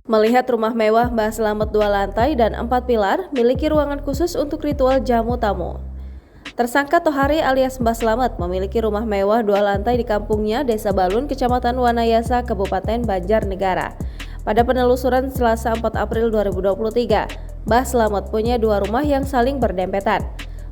Melihat rumah mewah Mbah Slamet 2 lantai dan 4 pilar miliki ruangan khusus untuk ritual jamu tamu. Tersangka Tohari alias Mbah Slamet memiliki rumah mewah 2 lantai di kampungnya Desa Balun, Kecamatan Wanayasa, Kabupaten Banjarnegara. Pada penelusuran Selasa 4 April 2023, Mbah Slamet punya 2 rumah yang saling berdempetan.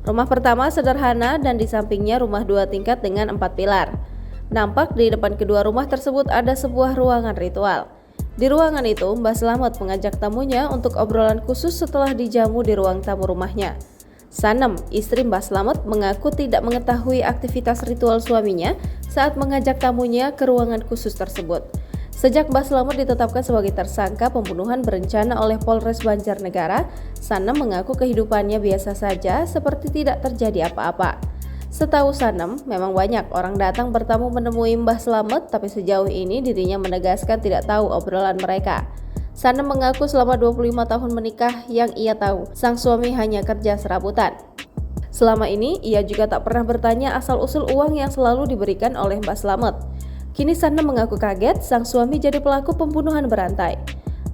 Rumah pertama sederhana dan di sampingnya rumah 2 tingkat dengan 4 pilar. Nampak di depan kedua rumah tersebut ada sebuah ruangan ritual. Di ruangan itu, Mbah Slamet mengajak tamunya untuk obrolan khusus setelah dijamu di ruang tamu rumahnya. Sanem, istri Mbah Slamet, mengaku tidak mengetahui aktivitas ritual suaminya saat mengajak tamunya ke ruangan khusus tersebut. Sejak Mbah Slamet ditetapkan sebagai tersangka pembunuhan berencana oleh Polres Banjarnegara, Sanem mengaku kehidupannya biasa saja seperti tidak terjadi apa-apa. Setahu Sanem, memang banyak orang datang bertamu menemui Mbah Slamet, tapi sejauh ini dirinya menegaskan tidak tahu obrolan mereka. Sanem mengaku selama 25 tahun menikah yang ia tahu, sang suami hanya kerja serabutan. Selama ini, ia juga tak pernah bertanya asal-usul uang yang selalu diberikan oleh Mbah Slamet. Kini Sanem mengaku kaget sang suami jadi pelaku pembunuhan berantai.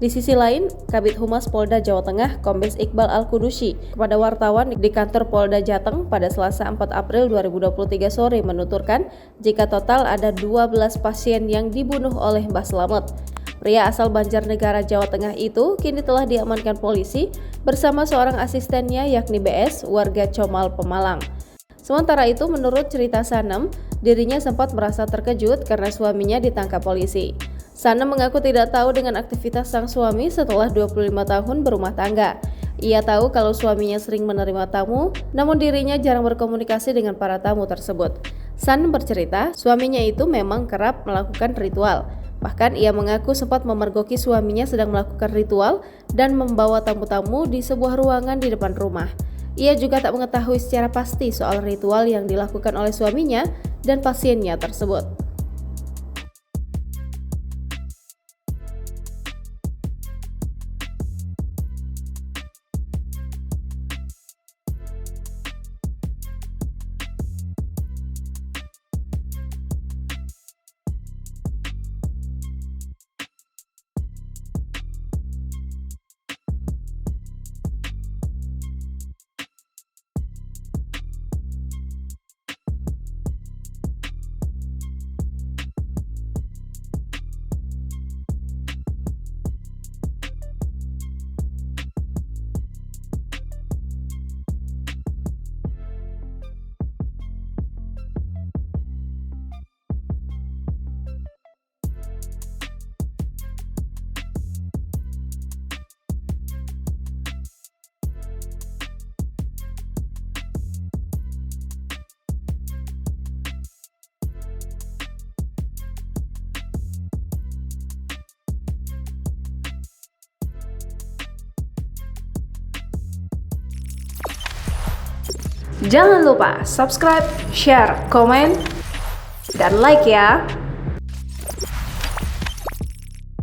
Di sisi lain, Kabid Humas Polda Jawa Tengah, Kombes Iqbal Al-Kudusi, kepada wartawan di kantor Polda Jateng pada Selasa 4 April 2023 sore menuturkan jika total ada 12 pasien yang dibunuh oleh Mbah Slamet. Pria asal Banjarnegara, Jawa Tengah itu kini telah diamankan polisi bersama seorang asistennya yakni BS, warga Comal, Pemalang. Sementara itu, menurut cerita Sanem, dirinya sempat merasa terkejut karena suaminya ditangkap polisi. Sanem mengaku tidak tahu dengan aktivitas sang suami setelah 25 tahun berumah tangga. Ia tahu kalau suaminya sering menerima tamu, namun dirinya jarang berkomunikasi dengan para tamu tersebut. Sanem bercerita, suaminya itu memang kerap melakukan ritual. Bahkan ia mengaku sempat memergoki suaminya sedang melakukan ritual dan membawa tamu-tamu di sebuah ruangan di depan rumah. Ia juga tak mengetahui secara pasti soal ritual yang dilakukan oleh suaminya dan pasiennya tersebut. Jangan lupa subscribe, share, komen, dan like ya.